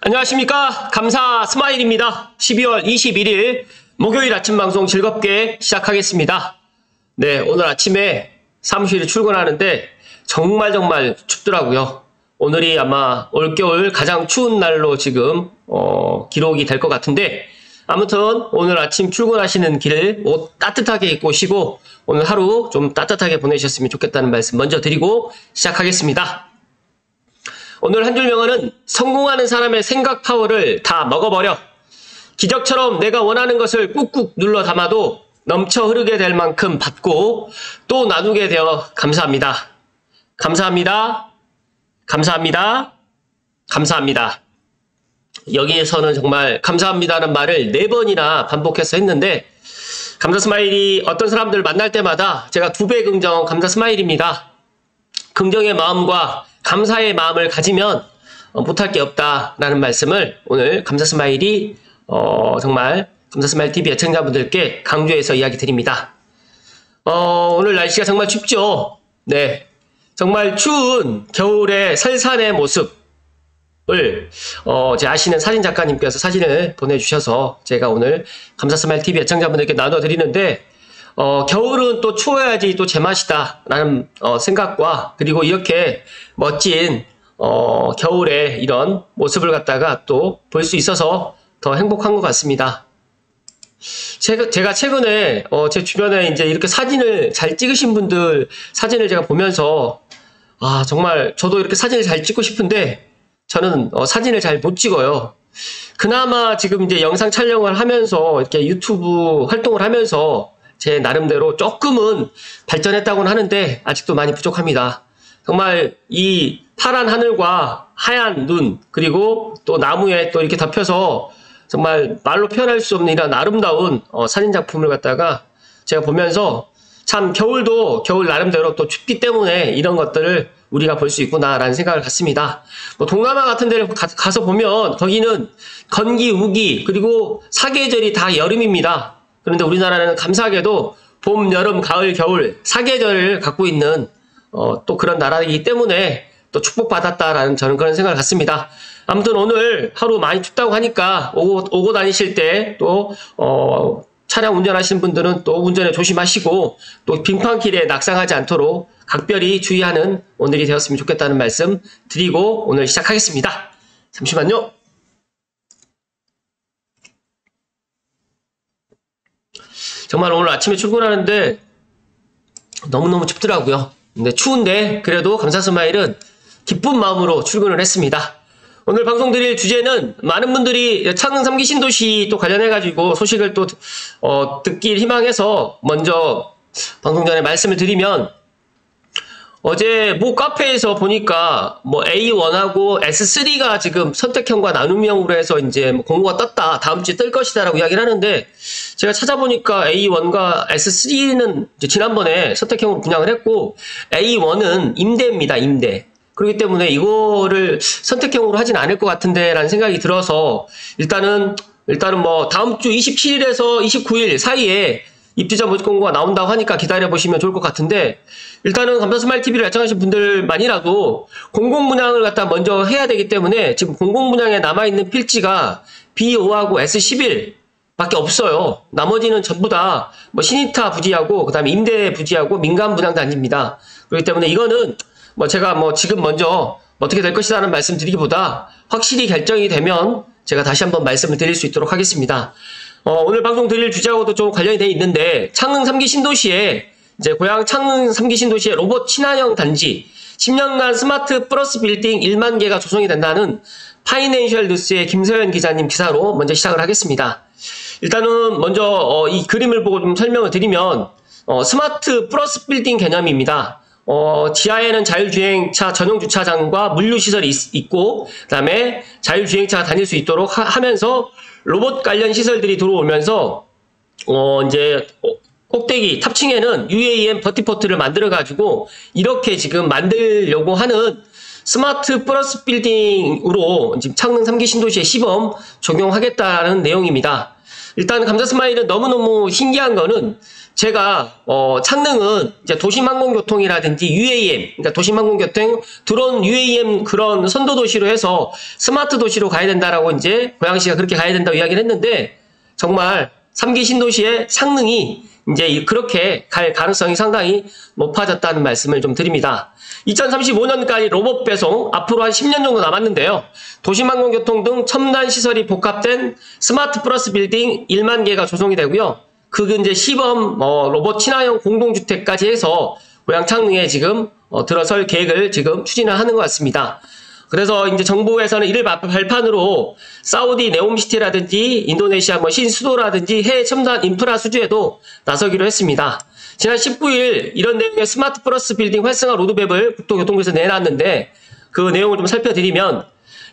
안녕하십니까. 감사 스마일입니다. 12월 21일 목요일 아침 방송 즐겁게 시작하겠습니다. 네, 오늘 아침에 사무실에 출근하는데 정말 춥더라고요. 오늘이 아마 올겨울 가장 추운 날로 지금 기록이 될 것 같은데, 아무튼 오늘 아침 출근하시는 길 옷 따뜻하게 입고 오시고 오늘 하루 좀 따뜻하게 보내셨으면 좋겠다는 말씀 먼저 드리고 시작하겠습니다. 오늘 한 줄 명언은 성공하는 사람의 생각 파워를 다 먹어버려. 기적처럼 내가 원하는 것을 꾹꾹 눌러 담아도 넘쳐 흐르게 될 만큼 받고 또 나누게 되어 감사합니다. 감사합니다. 감사합니다. 감사합니다. 여기에서는 정말 감사합니다는 말을 4번이나 반복해서 했는데, 감사 스마일이 어떤 사람들을 만날 때마다 제가 2배 긍정 감사 스마일입니다. 긍정의 마음과 감사의 마음을 가지면 못할 게 없다라는 말씀을 오늘 감사 스마일이 정말 감사 스마일 TV 애청자분들께 강조해서 이야기 드립니다. 오늘 날씨가 정말 춥죠. 네, 정말 추운 겨울의 설산의 모습을 제 아시는 사진 작가님께서 사진을 보내주셔서 제가 오늘 감사 스마일 TV 애청자분들께 나눠드리는데, 겨울은 또 추워야지 또 제맛이다 라는 생각과, 그리고 이렇게 멋진 겨울의 이런 모습을 갖다가 또 볼 수 있어서 더 행복한 것 같습니다. 제가 최근에 제 주변에 이제 이렇게 사진을 잘 찍으신 분들 사진을 제가 보면서 정말 저도 이렇게 사진을 잘 찍고 싶은데 저는 사진을 잘 못 찍어요. 그나마 지금 이제 영상 촬영을 하면서 이렇게 유튜브 활동을 하면서 제 나름대로 조금은 발전했다고는 하는데 아직도 많이 부족합니다. 정말 이 파란 하늘과 하얀 눈, 그리고 또 나무에 또 이렇게 덮여서 정말 말로 표현할 수 없는 이런 아름다운 사진 작품을 갖다가 제가 보면서 참 겨울도 겨울 나름대로 또 춥기 때문에 이런 것들을 우리가 볼 수 있구나라는 생각을 갖습니다. 뭐 동남아 같은 데를 가서 보면 거기는 건기, 우기, 그리고 사계절이 다 여름입니다. 그런데 우리나라는 감사하게도 봄, 여름, 가을, 겨울 4계절을 갖고 있는 또 그런 나라이기 때문에 또 축복받았다라는 저는 그런 생각을 갖습니다. 아무튼 오늘 하루 많이 춥다고 하니까 오고 다니실 때 또 차량 운전하시는 분들은 또 운전에 조심하시고 또 빙판길에 낙상하지 않도록 각별히 주의하는 오늘이 되었으면 좋겠다는 말씀 드리고 오늘 시작하겠습니다. 잠시만요. 정말 오늘 아침에 출근하는데 너무너무 춥더라고요. 근데 추운데 그래도 감사 스마일은 기쁜 마음으로 출근을 했습니다. 오늘 방송 드릴 주제는 많은 분들이 창릉 3기 신도시 또 관련해가지고 소식을 또 듣길 희망해서 먼저 방송 전에 말씀을 드리면, 어제 모 카페에서 보니까 뭐 A1하고 S3가 지금 선택형과 나눔형으로 해서 이제 공고가 떴다, 다음 주에 뜰 것이다라고 이야기를 하는데, 제가 찾아보니까 A1과 S3는 이제 지난번에 선택형으로 분양을 했고 A1은 임대입니다, 임대. 그렇기 때문에 이거를 선택형으로 하진 않을 것 같은데 라는 생각이 들어서 일단은 뭐 다음 주 27일에서 29일 사이에 입주자 모집 공고가 나온다고 하니까 기다려보시면 좋을 것 같은데, 일단은 감사 스마일 TV를 애청하신 분들만이라도 공공분양을 갖다 먼저 해야 되기 때문에 지금 공공분양에 남아있는 필지가 B5하고 S11 밖에 없어요. 나머지는 전부 다 뭐 신이타 부지하고 그 다음에 임대 부지하고 민간 분양 단지입니다. 그렇기 때문에 이거는 뭐 제가 뭐 지금 먼저 어떻게 될 것이라는 말씀 드리기보다 확실히 결정이 되면 제가 다시 한번 말씀을 드릴 수 있도록 하겠습니다. 오늘 방송 드릴 주제하고도 좀 관련이 돼 있는데, 창릉 3기 신도시에 이제 고향 창릉 3기 신도시의 로봇 친환경 단지 10년간 스마트 플러스 빌딩 1만 개가 조성이 된다는 파이낸셜 뉴스의 김서연 기자님 기사로 먼저 시작을 하겠습니다. 일단은 먼저 이 그림을 보고 좀 설명을 드리면 스마트 플러스 빌딩 개념입니다. 지하에는 자율주행차 전용 주차장과 물류시설이 있고, 그 다음에 자율주행차가 다닐 수 있도록 하면서 로봇 관련 시설들이 들어오면서, 이제 꼭대기 탑층에는 UAM 버티포트를 만들어가지고 이렇게 지금 만들려고 하는 스마트 플러스 빌딩으로 지금 창릉 3기 신도시에 시범 적용하겠다는 내용입니다. 일단 감자스마일은 너무너무 신기한 거는 제가 창능은 이제 도심항공교통이라든지 UAM, 그러니까 도심항공교통, 드론 UAM 그런 선도도시로 해서 스마트 도시로 가야 된다라고 이제 고양시가 그렇게 가야 된다고 이야기를 했는데 정말 3기 신도시의 창능이 이제 그렇게 갈 가능성이 상당히 높아졌다는 말씀을 좀 드립니다. 2035년까지 로봇 배송 앞으로 한 10년 정도 남았는데요. 도심항공교통 등 첨단 시설이 복합된 스마트 플러스 빌딩 1만 개가 조성이 되고요. 그 이제 시범 로봇 친화형 공동주택까지 해서 고양 창릉에 지금 들어설 계획을 지금 추진을 하는 것 같습니다. 그래서 이제 정부에서는 이를 발판으로 사우디 네옴시티라든지 인도네시아 신수도라든지 해외 첨단 인프라 수주에도 나서기로 했습니다. 지난 19일 이런 내용의 스마트 플러스 빌딩 활성화 로드맵을 국토교통부에서 내놨는데 그 내용을 좀 살펴드리면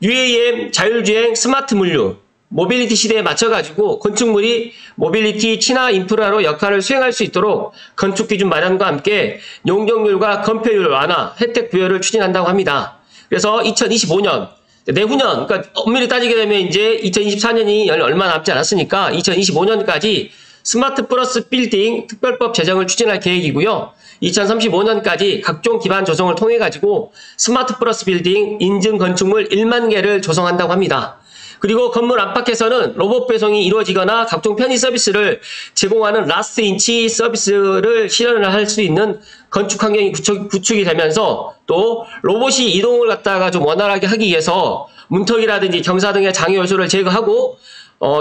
UAM, 자율주행, 스마트 물류, 모빌리티 시대에 맞춰가지고 건축물이 모빌리티 친화 인프라로 역할을 수행할 수 있도록 건축 기준 마련과 함께 용적률과 건폐율 완화, 혜택 부여를 추진한다고 합니다. 그래서 2025년, 내후년, 그러니까 엄밀히 따지게 되면 이제 2024년이 얼마 남지 않았으니까 2025년까지 스마트 플러스 빌딩 특별법 제정을 추진할 계획이고요. 2035년까지 각종 기반 조성을 통해 가지고 스마트 플러스 빌딩 인증 건축물 1만 개를 조성한다고 합니다. 그리고 건물 안팎에서는 로봇 배송이 이루어지거나 각종 편의 서비스를 제공하는 라스트 인치 서비스를 실현을 할 수 있는 건축 환경이 구축이 되면서 또 로봇이 이동을 갖다가 좀 원활하게 하기 위해서 문턱이라든지 경사 등의 장애 요소를 제거하고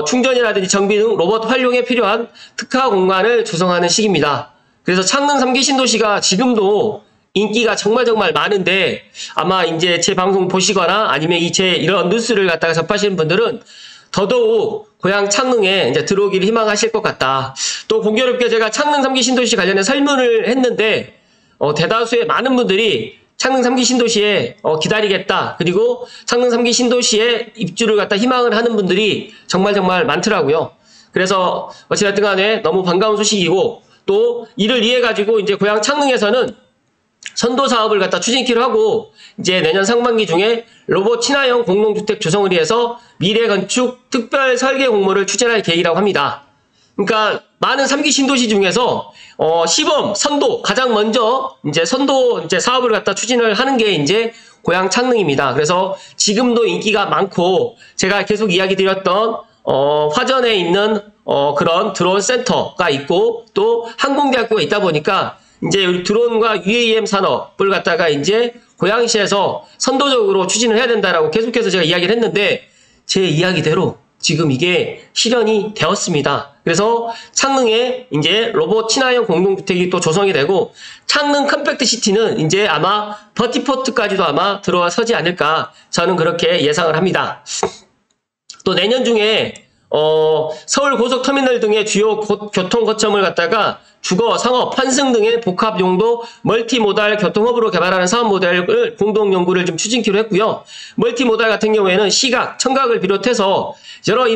충전이라든지 정비 등 로봇 활용에 필요한 특화 공간을 조성하는 시기입니다. 그래서 창릉 3기 신도시가 지금도 인기가 정말 많은데 아마 이제 제 방송 보시거나 아니면 제 이런 뉴스를 갖다가 접하시는 분들은 더더욱 고양 창릉에 이제 들어오기를 희망하실 것 같다. 또 공교롭게 제가 창릉 3기 신도시 관련해 설문을 했는데 대다수의 많은 분들이 창릉 3기 신도시에 기다리겠다. 그리고 창릉 3기 신도시에 입주를 갖다 희망을 하는 분들이 정말 많더라고요. 그래서 어찌됐든 간에 너무 반가운 소식이고 또 이를 위해 가지고 이제 고양 창릉에서는 선도 사업을 갖다 추진키로 하고 이제 내년 상반기 중에 로봇 친화형 공동주택 조성을 위해서 미래 건축 특별 설계 공모를 추진할 계획이라고 합니다. 그러니까 많은 3기 신도시 중에서 시범 선도 가장 먼저 이제 선도 이제 사업을 갖다 추진을 하는 게 이제 고양 창릉입니다. 그래서 지금도 인기가 많고 제가 계속 이야기 드렸던 화전에 있는 그런 드론 센터가 있고 또 항공대학교가 있다 보니까 이제 우리 드론과 UAM 산업을 갖다가 이제 고양시에서 선도적으로 추진을 해야 된다라고 계속해서 제가 이야기를 했는데 제 이야기대로 지금 이게 실현이 되었습니다. 그래서 창릉에 이제 로봇 친화형 공동주택이 또 조성이 되고 창릉 컴팩트 시티는 이제 아마 버티포트까지도 아마 들어서지 않을까 저는 그렇게 예상을 합니다. 또 내년 중에 서울 고속터미널 등의 주요 교통 거점을 갖다가 주거, 상업, 환승 등의 복합 용도 멀티모달 교통허브로 개발하는 사업 모델을 공동 연구를 좀 추진키로 했고요. 멀티모달 같은 경우에는 시각, 청각을 비롯해서 여러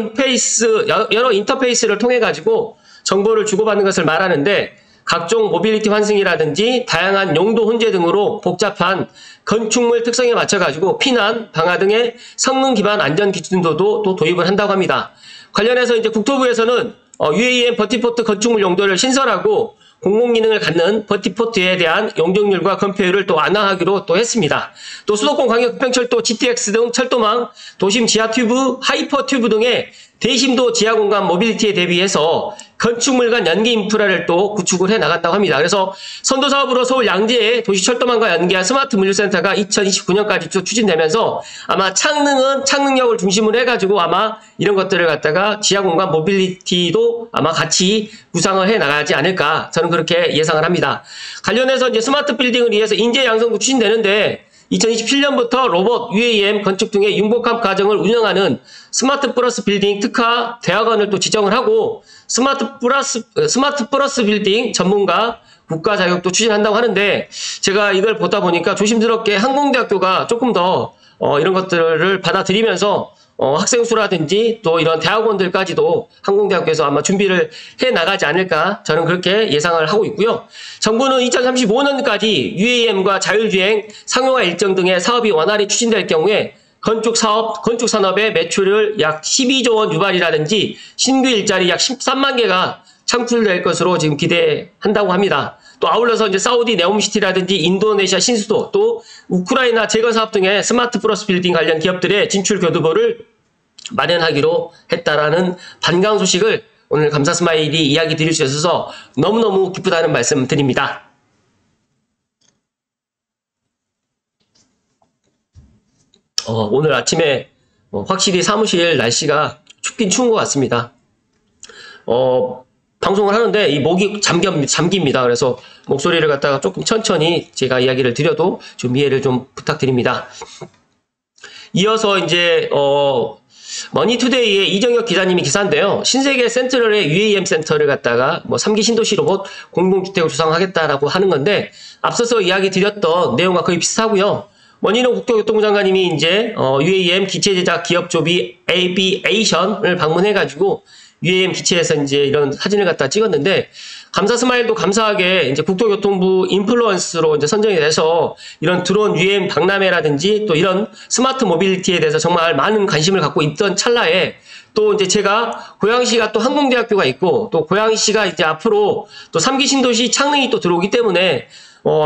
인터페이스를 통해 가지고 정보를 주고받는 것을 말하는데 각종 모빌리티 환승이라든지 다양한 용도 혼재 등으로 복잡한 건축물 특성에 맞춰 가지고 피난, 방화 등의 성능 기반 안전 기준도도 또 도입을 한다고 합니다. 관련해서 이제 국토부에서는 UAM 버티포트 건축물 용도를 신설하고 공공기능을 갖는 버티포트에 대한 용적률과 건폐율을 또 완화하기로 또 했습니다. 또 수도권 광역급행철도 GTX 등 철도망, 도심 지하튜브, 하이퍼튜브 등의 대심도 지하공간 모빌리티에 대비해서 건축물 간 연계 인프라를 또 구축을 해 나간다고 합니다. 그래서 선도사업으로 서울 양재의 도시철도망과 연계한 스마트 물류센터가 2029년까지 쭉 추진되면서 아마 창릉은 창릉역을 중심으로 해가지고 아마 이런 것들을 갖다가 지하공간 모빌리티도 아마 같이 구상을 해 나가지 않을까 저는 그렇게 예상을 합니다. 관련해서 이제 스마트 빌딩을 위해서 인재 양성도 추진되는데 2027년부터 로봇, UAM 건축 등의 융복합 과정을 운영하는 스마트 플러스 빌딩 특화 대학원을 또 지정을 하고 스마트 플러스 빌딩 전문가 국가 자격도 추진한다고 하는데 제가 이걸 보다 보니까 조심스럽게 항공대학교가 조금 더 이런 것들을 받아들이면서 학생 수라든지 또 이런 대학원들까지도 항공대학교에서 아마 준비를 해 나가지 않을까 저는 그렇게 예상을 하고 있고요. 정부는 2035년까지 UAM과 자율주행, 상용화 일정 등의 사업이 원활히 추진될 경우에 건축 산업의 매출을 약 12조 원 유발이라든지 신규 일자리 약 13만 개가 창출될 것으로 지금 기대한다고 합니다. 또 아울러서 이제 사우디 네옴시티라든지 인도네시아 신수도 또 우크라이나 제거 사업 등의 스마트 플러스 빌딩 관련 기업들의 진출 교두보를 마련하기로 했다라는 반가운 소식을 오늘 감사 스마일이 이야기 드릴 수 있어서 너무너무 기쁘다는 말씀 드립니다. 오늘 아침에 확실히 사무실 날씨가 춥긴 추운 것 같습니다. 방송을 하는데 이 목이 잠깁니다. 그래서 목소리를 갖다가 조금 천천히 제가 이야기를 드려도 좀 이해를 좀 부탁드립니다. 이어서 이제 머니투데이의 이정혁 기자님이 기사인데요. 신세계 센트럴의 UAM 센터를 갖다가 3기 신도시 로봇 공동주택을 조성하겠다라고 하는 건데 앞서서 이야기 드렸던 내용과 거의 비슷하고요. 원희룡 국토교통부 장관님이 이제 UAM 기체 제작 기업 조비 에비에이션을 방문해가지고 UAM 기체에서 이제 이런 사진을 갖다 찍었는데 감사 스마일도 감사하게 이제 국토교통부 인플루언스로 이제 선정이 돼서 이런 드론 UAM 박람회라든지 또 이런 스마트 모빌리티에 대해서 정말 많은 관심을 갖고 있던 찰나에 또 이제 제가 고양시가 또 항공대학교가 있고 또 고양시가 이제 앞으로 또 3기 신도시 창릉이 또 들어오기 때문에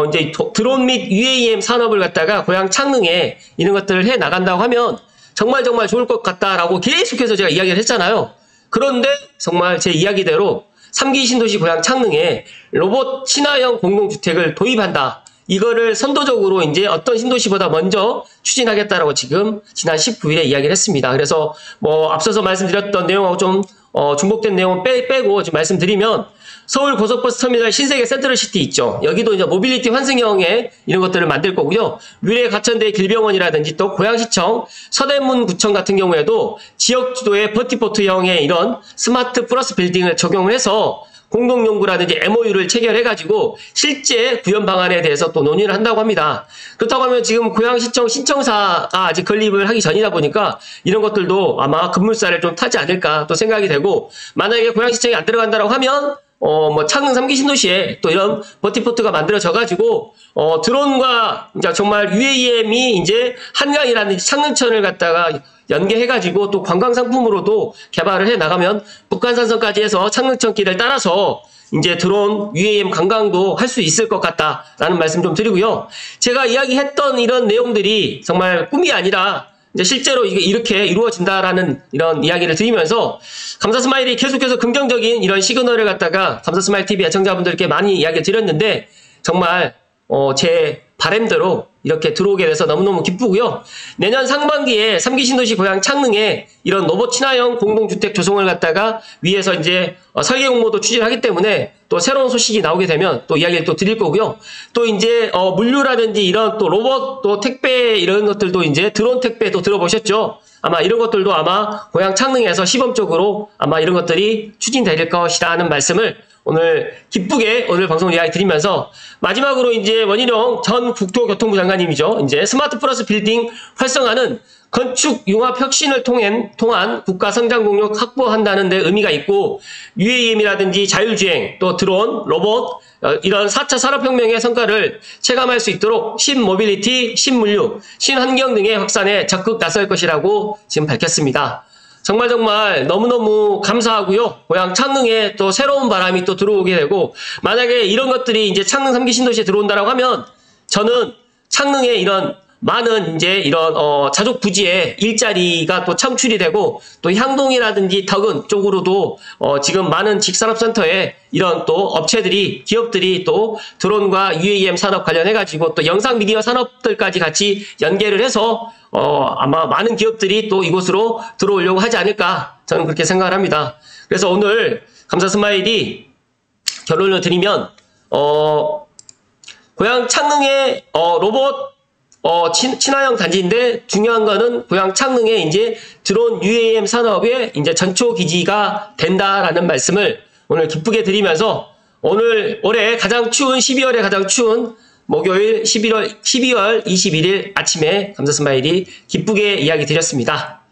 이제 드론 및 UAM 산업을 갖다가 고양 창릉에 이런 것들을 해 나간다고 하면 정말 좋을 것 같다라고 계속해서 제가 이야기를 했잖아요. 그런데 정말 제 이야기대로 3기 신도시 고양 창릉에 로봇 친화형 공동주택을 도입한다. 이거를 선도적으로 이제 어떤 신도시보다 먼저 추진하겠다라고 지금 지난 19일에 이야기를 했습니다. 그래서 앞서서 말씀드렸던 내용하고 좀 중복된 내용은 빼고 지금 말씀드리면 서울 고속버스 터미널 신세계 센트럴시티 있죠. 여기도 이제 모빌리티 환승형의 이런 것들을 만들 거고요. 미래 가천대 길병원이라든지 또 고양시청, 서대문구청 같은 경우에도 지역주도의 버티포트형의 이런 스마트 플러스 빌딩을 적용을 해서 공동연구라든지 MOU를 체결해가지고 실제 구현 방안에 대해서 또 논의를 한다고 합니다. 그렇다고 하면 지금 고양시청 신청사가 아직 건립을 하기 전이다 보니까 이런 것들도 아마 급물살을 좀 타지 않을까 또 생각이 되고 만약에 고양시청이 안 들어간다고 하면 창릉 3기 신도시에 또 이런 버티포트가 만들어져가지고, 드론과, 이제 정말 UAM이 이제 한강이라든지 창릉천을 갖다가 연계해가지고 또 관광상품으로도 개발을 해 나가면 북한산성까지 해서 창릉천 길을 따라서 이제 드론 UAM 관광도 할 수 있을 것 같다라는 말씀 좀 드리고요. 제가 이야기했던 이런 내용들이 정말 꿈이 아니라 이제 실제로 이게 이렇게 이루어진다라는 이런 이야기를 드리면서 감사 스마일이 계속해서 긍정적인 이런 시그널을 갖다가 감사 스마일 TV 애청자분들께 많이 이야기를 드렸는데 정말 제 바람대로 이렇게 들어오게 돼서 너무너무 기쁘고요. 내년 상반기에 3기 신도시 고양 창릉에 이런 로봇 친화형 공동주택 조성을 갖다가 위에서 이제 설계 공모도 추진하기 때문에 또 새로운 소식이 나오게 되면 또 이야기를 또 드릴 거고요. 또 이제 물류라든지 이런 또 로봇 또 택배 이런 것들도 이제 드론 택배도 들어보셨죠? 아마 이런 것들도 아마 고양 창릉에서 시범적으로 아마 이런 것들이 추진될 것이라는 말씀을 오늘 기쁘게 오늘 방송 이야기 드리면서 마지막으로 이제 원희룡 전 국토교통부 장관님이죠. 이제 스마트 플러스 빌딩 활성화는 건축 융합 혁신을 통한 국가 성장 동력 확보한다는 데 의미가 있고 UAM이라든지 자율주행 또 드론, 로봇 이런 4차 산업혁명의 성과를 체감할 수 있도록 신모빌리티, 신물류, 신환경 등의 확산에 적극 나설 것이라고 지금 밝혔습니다. 정말 너무너무 감사하고요. 고양 창릉에 또 새로운 바람이 또 들어오게 되고 만약에 이런 것들이 이제 창릉 3기 신도시에 들어온다라고 하면 저는 창릉에 이런 많은 이제 이런 자족 부지에 일자리가 또 창출이 되고 또 향동이라든지 덕은 쪽으로도 지금 많은 직산업센터에 이런 또 업체들이 기업들이 또 드론과 UAM 산업 관련해 가지고 또 영상 미디어 산업들까지 같이 연계를 해서 아마 많은 기업들이 또 이곳으로 들어오려고 하지 않을까 저는 그렇게 생각을 합니다. 그래서 오늘 감사 스마일이 결론을 드리면 고양 창릉의 로봇 친화형 단지인데 중요한 거는 고양 창릉에 이제 드론 UAM 산업의 이제 전초 기지가 된다라는 말씀을 오늘 기쁘게 드리면서 올해 가장 추운 12월에 가장 추운 목요일 12월 21일 아침에 감사 스마일이 기쁘게 이야기 드렸습니다.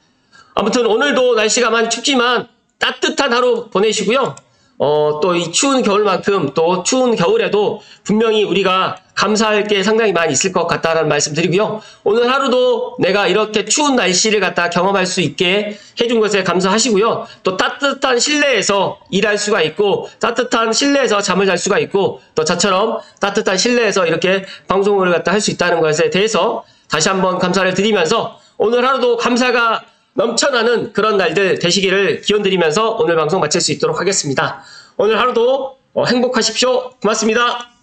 아무튼 오늘도 날씨가 많이 춥지만 따뜻한 하루 보내시고요. 또 이 추운 겨울만큼 또 추운 겨울에도 분명히 우리가 감사할 게 상당히 많이 있을 것 같다라는 말씀 드리고요. 오늘 하루도 내가 이렇게 추운 날씨를 갖다 경험할 수 있게 해준 것에 감사하시고요. 또 따뜻한 실내에서 일할 수가 있고 따뜻한 실내에서 잠을 잘 수가 있고 또 저처럼 따뜻한 실내에서 이렇게 방송을 갖다 할 수 있다는 것에 대해서 다시 한번 감사를 드리면서 오늘 하루도 감사가 넘쳐나는 그런 날들 되시기를 기원드리면서 오늘 방송 마칠 수 있도록 하겠습니다. 오늘 하루도 행복하십시오. 고맙습니다.